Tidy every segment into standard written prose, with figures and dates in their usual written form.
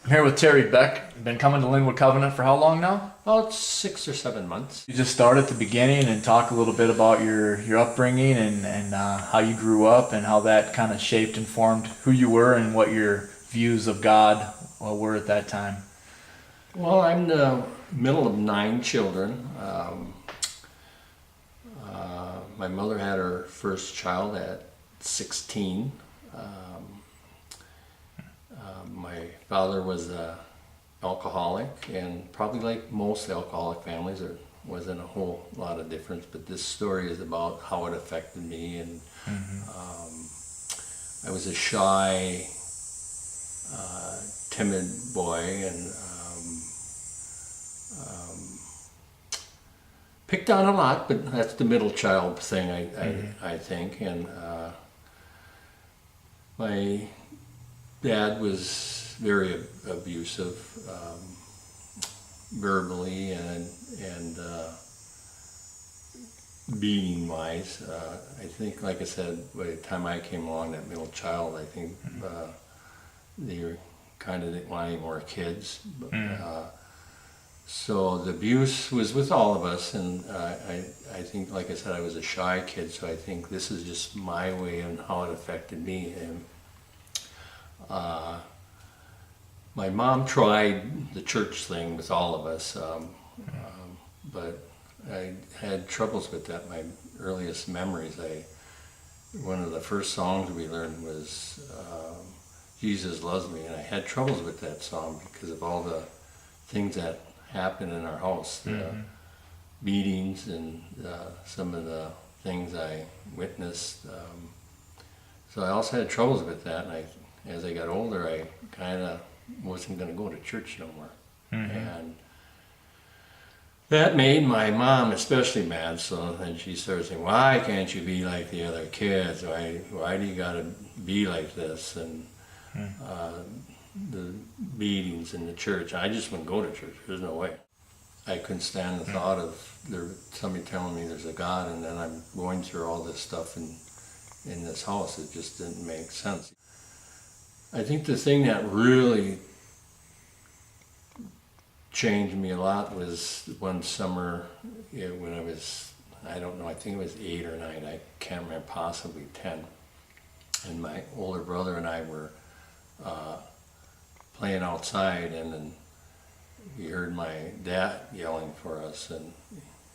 I'm here with Terry Beck. Been coming to Linwood Covenant for how long now? About 6 or 7 months. You just start at the beginning and talk a little bit about your upbringing and how you grew up and how that kind of shaped and formed who you were and what your views of God were at that time. Well, I'm the middle of 9 children. My mother had her first child at 16. My father was a alcoholic, and probably like most alcoholic families, there wasn't a whole lot of difference. But this story is about how it affected me, and I was a shy, timid boy, and picked on a lot, but that's the middle child thing, I think. And my dad was very abusive, verbally and beating wise. I think, like I said, by the time I came along, that middle child, I think they kind of didn't want any more kids. So the abuse was with all of us, and I think, like I said, I was a shy kid, so I think this is just my way and how it affected me. And my mom tried the church thing with all of us, but I had troubles with that. My earliest memories, one of the first songs we learned was Jesus Loves Me, and I had troubles with that song because of all the things that happened in our house, the beatings and some of the things I witnessed. So I also had troubles with that, and as I got older, I kind of wasn't going to go to church no more. And that made my mom especially mad, so then she started saying, why can't you be like the other kids? Why do you got to be like this? And the beatings in the church. I just wouldn't go to church. There's no way. I couldn't stand the thought of somebody telling me there's a God, and then I'm going through all this stuff in this house. It just didn't make sense. I think the thing that really changed me a lot was one summer when I was, I don't know, I think it was 8 or 9. I can't remember, possibly 10. And my older brother and I were playing outside, and then we heard my dad yelling for us, and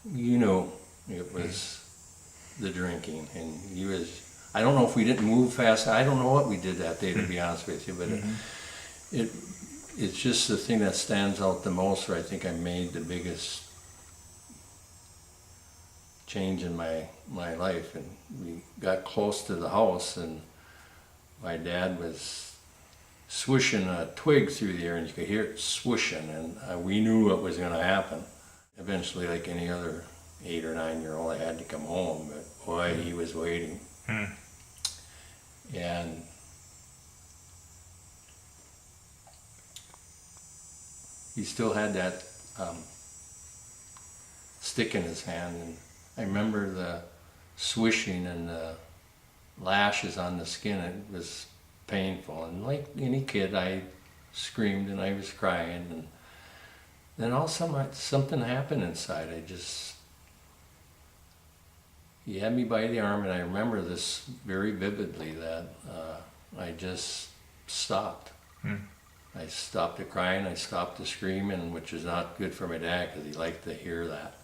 it was the drinking, and he was, I don't know if we didn't move fast, I don't know what we did that day, to be honest with you, but it's just the thing that stands out the most, where I think I made the biggest change in my life. And we got close to the house, and my dad was swishing a twig through the air, and you could hear it swishing, and we knew what was going to happen. Eventually, like any other 8 or 9-year-old, I had to come home, but boy, he was waiting. And he still had that stick in his hand, and I remember the swishing and the lashes on the skin. It was painful, and like any kid, I screamed and I was crying, and then all of a sudden something happened inside. He had me by the arm, and I remember this very vividly, that I just stopped. I stopped the crying, I stopped the screaming, which is not good for my dad because he liked to hear that.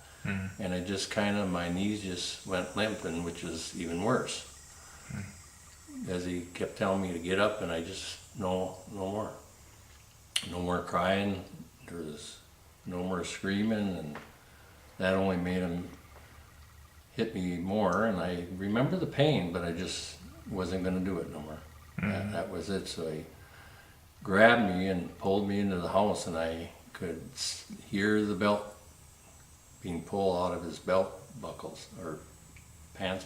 And I just kind of, my knees just went limp, and which is even worse. As he kept telling me to get up, and I just, no more crying, there was no more screaming, and that only made him hit me more. And I remember the pain, but I just wasn't going to do it no more. That was it. So he grabbed me and pulled me into the house, and I could hear the belt being pulled out of his belt buckles or pants.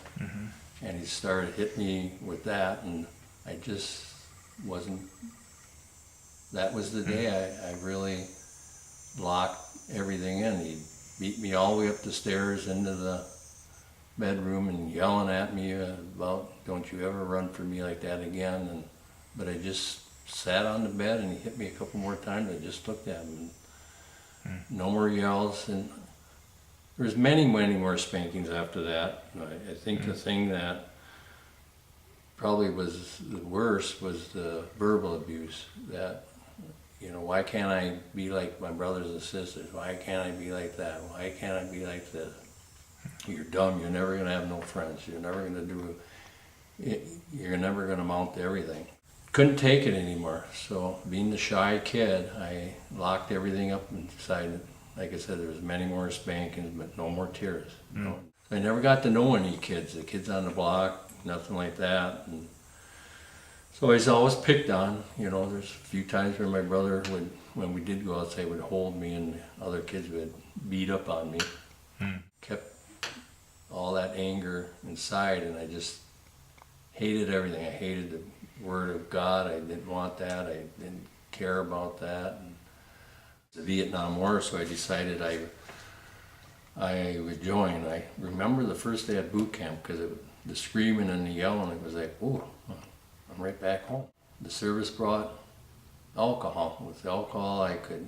And he started hitting me with that, and I just wasn't, that was the day I really locked everything in. He beat me all the way up the stairs into the bedroom and yelling at me about, don't you ever run for me like that again. But I just sat on the bed and he hit me a couple more times. I just looked at him. And no more yells. And there was many more spankings after that. I think the thing that probably was the worst was the verbal abuse. That, you know, why can't I be like my brothers and sisters? Why can't I be like that? Why can't I be like this? You're dumb. You're never going to have no friends. You're never going to do it. You're never going to amount to everything. Couldn't take it anymore. So being the shy kid, I locked everything up and decided, like I said, there was many more spankings, but no more tears. No. I never got to know any kids, the kids on the block, nothing like that. And so I was always picked on. You know, there's a few times where my brother would, when we did go outside, would hold me and the other kids would beat up on me. Kept all that anger inside, and I just hated everything. I hated the Word of God. I didn't want that. I didn't care about that. And the Vietnam War, so I decided I would join. I remember the first day at boot camp, because the screaming and the yelling, it was like, oh, I'm right back home. The service brought alcohol. With alcohol, I could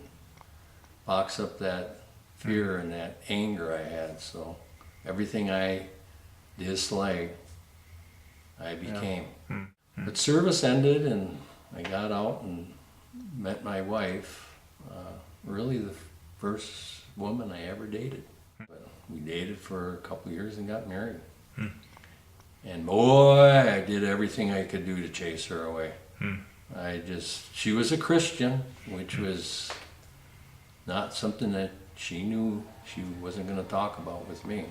box up that fear and that anger I had. So everything I disliked, I became. But service ended, and I got out and met my wife. Really the first woman I ever dated. But we dated for a couple years and got married. And boy, I did everything I could do to chase her away. She was a Christian, which was not something that she knew she wasn't going to talk about with me.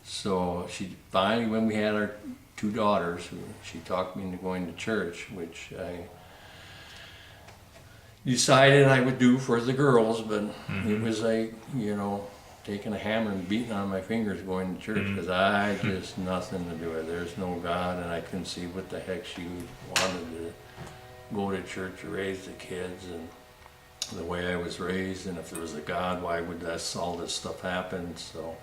So she finally, when we had our 2 daughters, she talked me into going to church, which I decided I would do for the girls, but it was like, you know, taking a hammer and beating on my fingers going to church, because I just nothing to do with it. There's no God, and I couldn't see what the heck she wanted to go to church or raise the kids, and the way I was raised, and if there was a God, why would all this stuff happen? So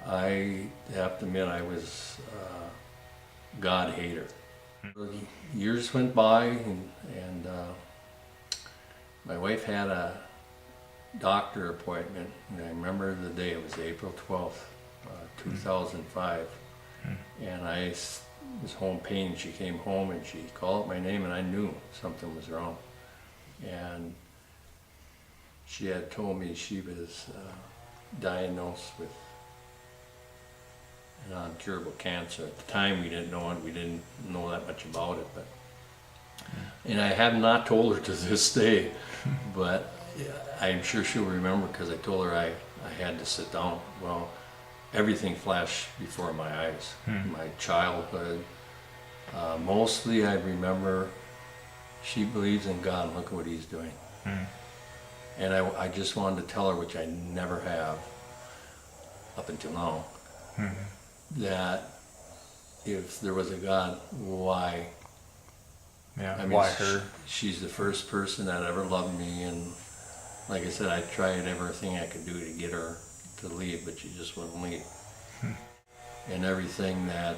I have to admit I was a God hater. Years went by, and my wife had a doctor appointment, and I remember the day. It was April 12th, 2005, and I was home pain. She came home and she called out my name, and I knew something was wrong. And she had told me she was diagnosed with an incurable cancer. At the time we didn't know it, we didn't know that much about it, but and I have not told her to this day, but I'm sure she'll remember, because I told her I had to sit down. Well, everything flashed before my eyes. My childhood, mostly I remember she believes in God, and look at what He's doing. And I just wanted to tell her, which I never have up until now, that if there was a God, why? Yeah, I mean, why her? She's the first person that ever loved me, and like I said, I tried everything I could do to get her to leave, but she just wouldn't leave. And everything that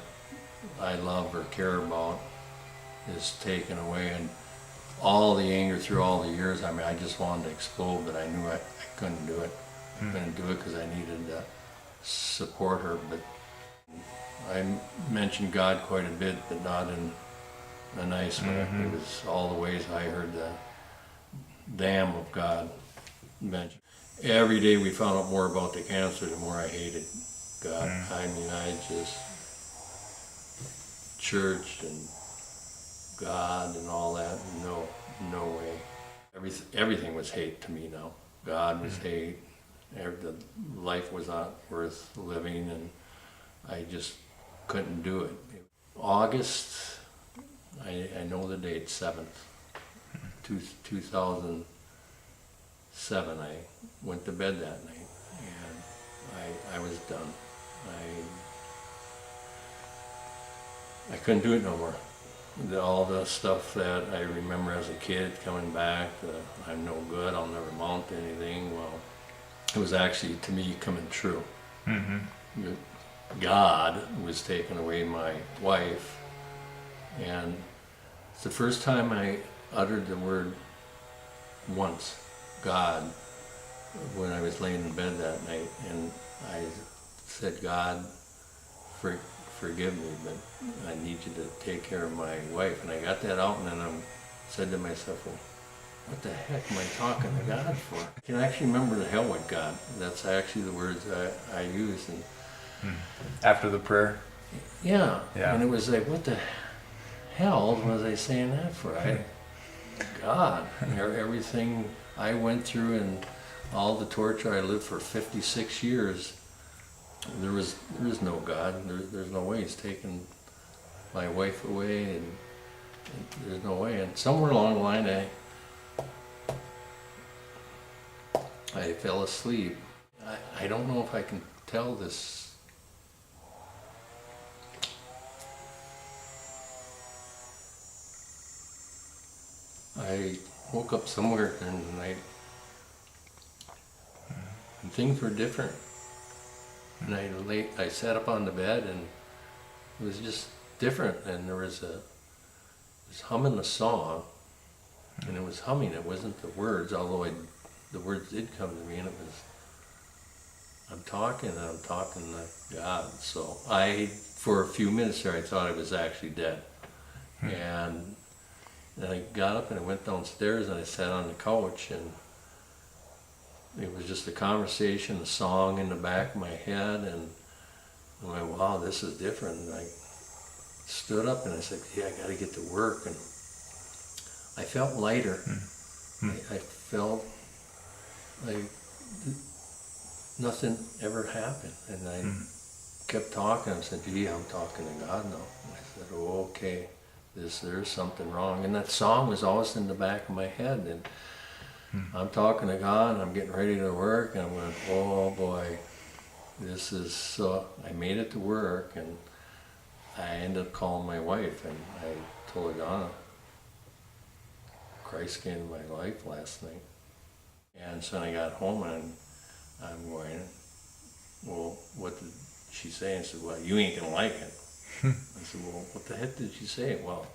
I love or care about is taken away, and all the anger through all the years, I mean, I just wanted to explode, but I knew I couldn't do it. I couldn't do it because I needed to support her. But I mentioned God quite a bit, but not in a nice way. It was all the ways I heard the damn of God mentioned. Every day we found out more about the cancer, the more I hated God. I mean, I just, church and God and all that, no way. Everything was hate to me now. God was hate. The life was not worth living, and I just couldn't do it. August, I know the date, 7th, 2007, I went to bed that night, and I was done. I couldn't do it no more. All the stuff that I remember as a kid coming back, I'm no good, I'll never amount to anything, well, it was actually, to me, coming true. God was taking away my wife, and it's the first time I uttered the word once, God, when I was laying in bed that night, and I said, God, forgive me, but I need you to take care of my wife. And I got that out, and then I said to myself, well, what the heck am I talking to God for? I can actually remember the hell with God. That's actually the words I used. And After the prayer? yeah. Yeah. And it was like, what the hell was I saying that for? God, everything I went through and all the torture I lived for 56 years, there is no God. There's no way He's taken my wife away, and there's no way. And somewhere along the line, I fell asleep. I don't know if I can tell this. I woke up somewhere during the night, and things were different. And I sat up on the bed, and it was just different. And there was humming a song, and it was humming. It wasn't the words, although the words did come to me, and it was, I'm talking to God. So for a few minutes there, I thought I was actually dead. And then I got up and I went downstairs and I sat on the couch, and it was just a conversation, a song in the back of my head, and I'm like, wow, this is different. And I stood up and I said, yeah, I got to get to work. And I felt lighter. I felt like nothing ever happened. And I kept talking. I said, gee, I'm talking to God now. And I said, oh, okay, there's something wrong. And that song was always in the back of my head. And I'm talking to God, and I'm getting ready to work, and I'm going, oh boy, this is so. I made it to work, and I ended up calling my wife, and I told her, Donna, Christ came into my life last night. And so I got home, and I'm going, well, what did she say? And I said, well, you ain't going to like it. I said, well, what the heck did she say? Well,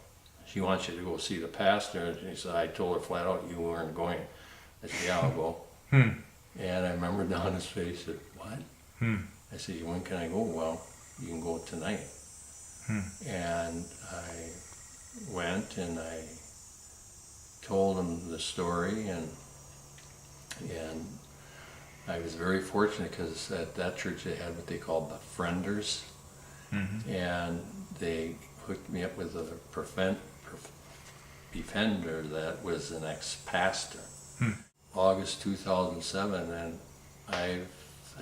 she wants you to go see the pastor. And she said, I told her flat out you weren't going. I said, yeah, I'll go. And I remember Donna's face said, what? I said, when can I go? Well, you can go tonight. And I went and I told him the story, and I was very fortunate because at that church they had what they called the Frienders, and they hooked me up with a defender that was an ex-pastor. August 2007, and I've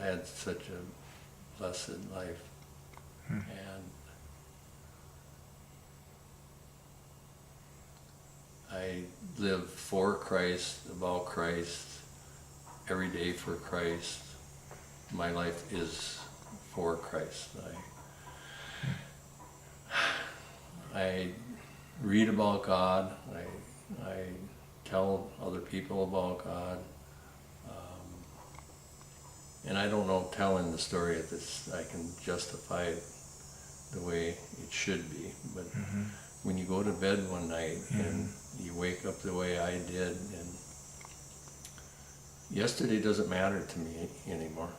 had such a blessed life. And I live for Christ, about Christ, every day for Christ. My life is for Christ. I read about God. I tell other people about God. And I don't know, telling the story of this, I can justify it the way it should be. But when you go to bed one night and you wake up the way I did, and yesterday doesn't matter to me anymore.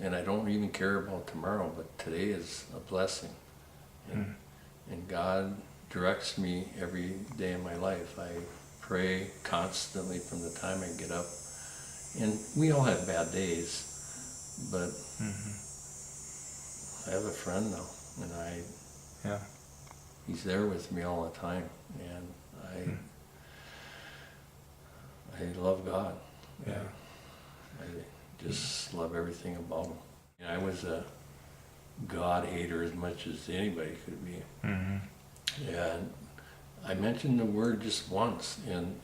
And I don't even care about tomorrow, but today is a blessing. And God directs me every day of my life. I pray constantly from the time I get up. And we all have bad days, but I have a friend now, and he's there with me all the time, and I love God. Yeah. I just love everything about him. And I was a God hater as much as anybody could be. And I mentioned the word just once, and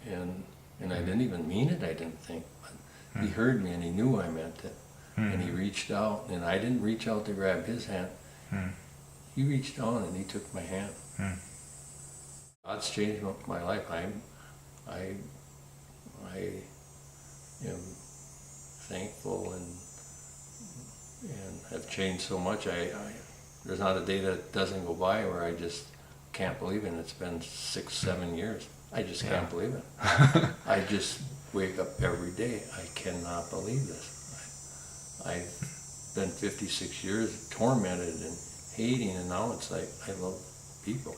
I didn't even mean it, I didn't think. But he heard me, and he knew I meant it. And he reached out, and I didn't reach out to grab his hand. He reached on and he took my hand. God's changed my life. I am thankful and have changed so much. There's not a day that doesn't go by where I just can't believe it. It's been 6-7 years. I just Yeah. can't believe it. I just wake up every day. I cannot believe this. I've been 56 years tormented and hating, and now it's like I love people.